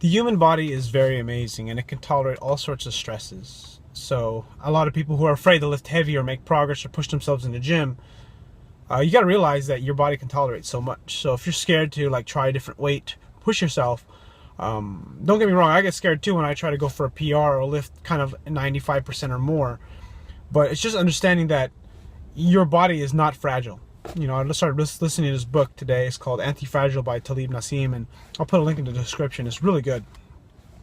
The human body is very amazing and it can tolerate all sorts of stresses. So a lot of people who are afraid to lift heavy or make progress or push themselves in the gym, you got to realize that your body can tolerate so much. So if you're scared to like try a different weight, push yourself. Don't get me wrong, I get scared too when I try to go for a PR or lift kind of 95% or more. But it's just understanding that your body is not fragile. You know, I started listening to this book today. It's called AntiFragile by Talib Nassim, and I'll put a link in the description. It's really good.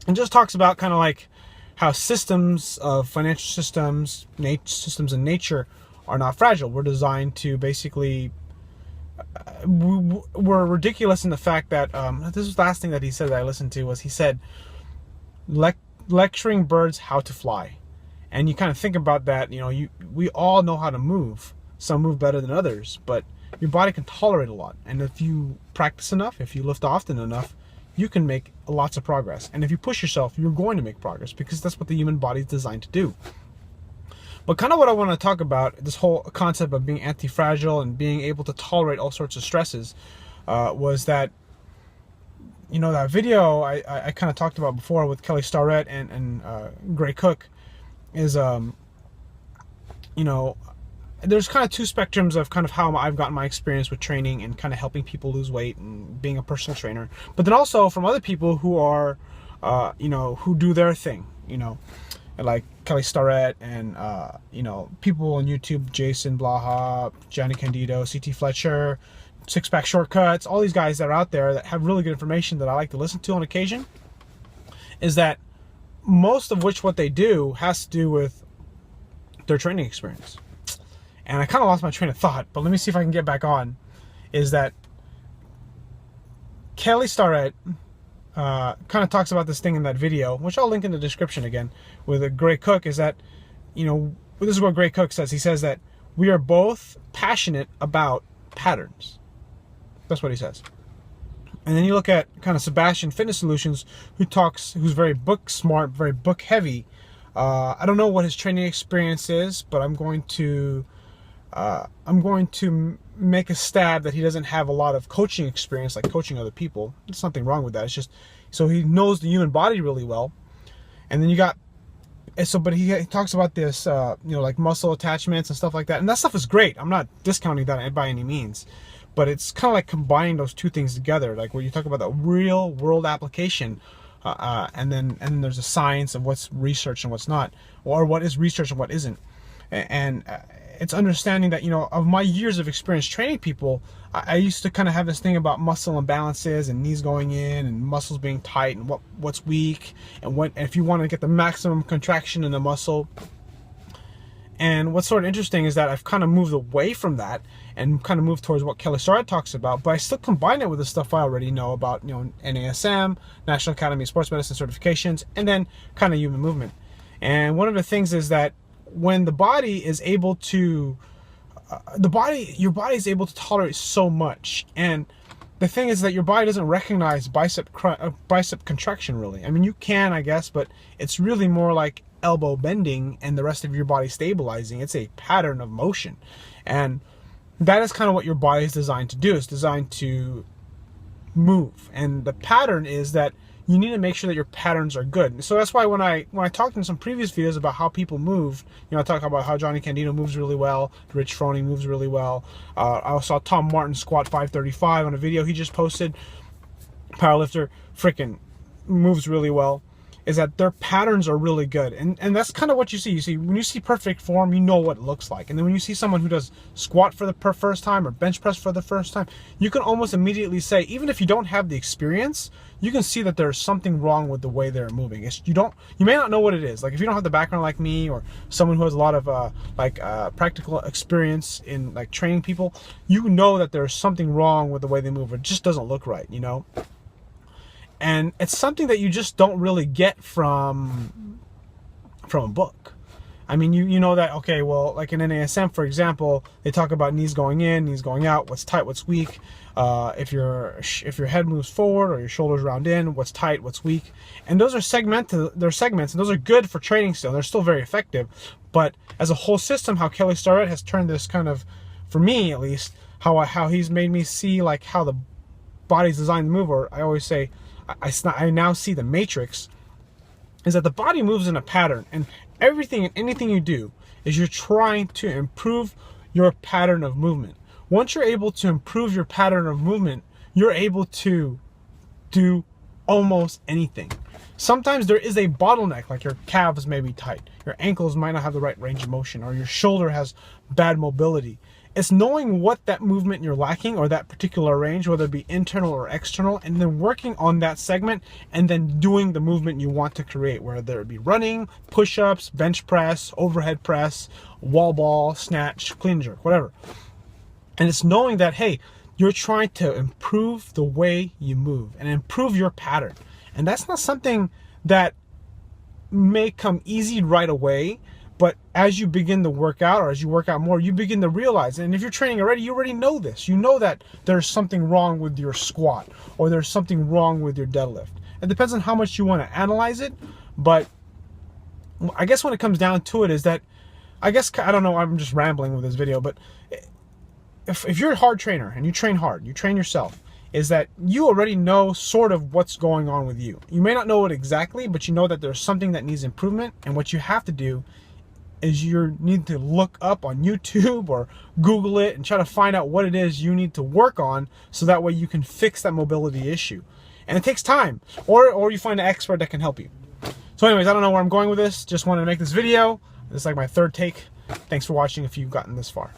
It just talks about kind of like how systems of financial systems, systems in nature are not fragile. We're designed to basically, we're ridiculous in the fact that, this was the last thing that he said that I listened to was he said, lecturing birds how to fly. And you kind of think about that, you know, we all know how to move. Some move better than others, but your body can tolerate a lot. And if you practice enough, if you lift often enough, you can make lots of progress. And if you push yourself, you're going to make progress because that's what the human body is designed to do. But kind of what I want to talk about, this whole concept of being anti-fragile and being able to tolerate all sorts of stresses, was that, you know, that video I kind of talked about before with Kelly Starrett and Gray Cook is, you know, there's kind of two spectrums of kind of how I've gotten my experience with training and kind of helping people lose weight and being a personal trainer. But then also from other people who are, you know, who do their thing, you know, like Kelly Starrett and, you know, people on YouTube, Jason Blaha, Johnny Candido, CT Fletcher, Six Pack Shortcuts, all these guys that are out there that have really good information that I like to listen to on occasion, is that most of which what they do has to do with their training experience. And I kind of lost my train of thought, but let me see if I can get back on, is that Kelly Starrett kind of talks about this thing in that video, which I'll link in the description again, with a Gray Cook, is that, you know, this is what Gray Cook says. He says that we are both passionate about patterns. That's what he says. And then you look at kind of Sebastian Fitness Solutions, who's very book smart, very book heavy. I don't know what his training experience is, but I'm going to make a stab that he doesn't have a lot of coaching experience, like coaching other people. There's nothing wrong with that. It's just, so he knows the human body really well. And then you got, but he talks about this, you know, like muscle attachments and stuff like that. And that stuff is great. I'm not discounting that by any means, but it's kind of like combining those two things together, like where you talk about the real world application, and then there's a science of what's research and what's not, or what is research and what isn't. And it's understanding that, you know, of my years of experience training people, I used to kind of have this thing about muscle imbalances and knees going in and muscles being tight and what's weak and if you want to get the maximum contraction in the muscle. And what's sort of interesting is that I've kind of moved away from that and kind of moved towards what Kelly Starrett talks about, but I still combine it with the stuff I already know about, you know, NASM, National Academy of Sports Medicine certifications, and then kind of human movement. And one of the things is that when the body is able to, your body is able to tolerate so much. And the thing is that your body doesn't recognize bicep contraction really. I mean, you can, I guess, but it's really more like elbow bending and the rest of your body stabilizing. It's a pattern of motion. And that is kind of what your body is designed to do. It's designed to move. And the pattern is that you need to make sure that your patterns are good. So that's why when I talked in some previous videos about how people move, you know, I talk about how Johnny Candido moves really well, Rich Froning moves really well. I saw Tom Martin squat 535 on a video he just posted. Powerlifter freaking moves really well. Is that their patterns are really good. And that's kind of what you see. You see, when you see perfect form, you know what it looks like. And then when you see someone who does squat for the first time or bench press for the first time, you can almost immediately say, even if you don't have the experience, you can see that there's something wrong with the way they're moving. You may not know what it is. Like if you don't have the background like me or someone who has a lot of practical experience in like training people, you know that there's something wrong with the way they move. It just doesn't look right, you know? And it's something that you just don't really get from a book. I mean, you know that, okay, well, like in NASM, for example, they talk about knees going in, knees going out, what's tight, what's weak. If your head moves forward or your shoulders round in, what's tight, what's weak. And those are segments, and those are good for training still. They're still very effective. But as a whole system, how Kelly Starrett has turned this kind of, for me at least, how he's made me see like how the body's designed to move, or I always say, I now see the matrix, is that the body moves in a pattern, and everything and anything you do is you're trying to improve your pattern of movement. Once you're able to improve your pattern of movement, you're able to do almost anything. Sometimes there is a bottleneck, like your calves may be tight, your ankles might not have the right range of motion, or your shoulder has bad mobility. It's knowing what that movement you're lacking, or that particular range, whether it be internal or external, and then working on that segment and then doing the movement you want to create, whether it be running, push-ups, bench press, overhead press, wall ball, snatch, clean jerk, whatever. And it's knowing that, hey, you're trying to improve the way you move and improve your pattern. And that's not something that may come easy right away, but as you begin to work out, or as you work out more, you begin to realize, and if you're training already, you already know this. You know that there's something wrong with your squat, or there's something wrong with your deadlift. It depends on how much you want to analyze it, but I guess when it comes down to it is that, I don't know, I'm just rambling with this video, but if you're a hard trainer and you train hard, you train yourself, is that you already know sort of what's going on with you. You may not know it exactly, but you know that there's something that needs improvement, and what you have to do is you need to look up on YouTube or Google it and try to find out what it is you need to work on, so that way you can fix that mobility issue. And it takes time, or you find an expert that can help you. So anyways, I don't know where I'm going with this. Just wanted to make this video. This is like my third take. Thanks for watching if you've gotten this far.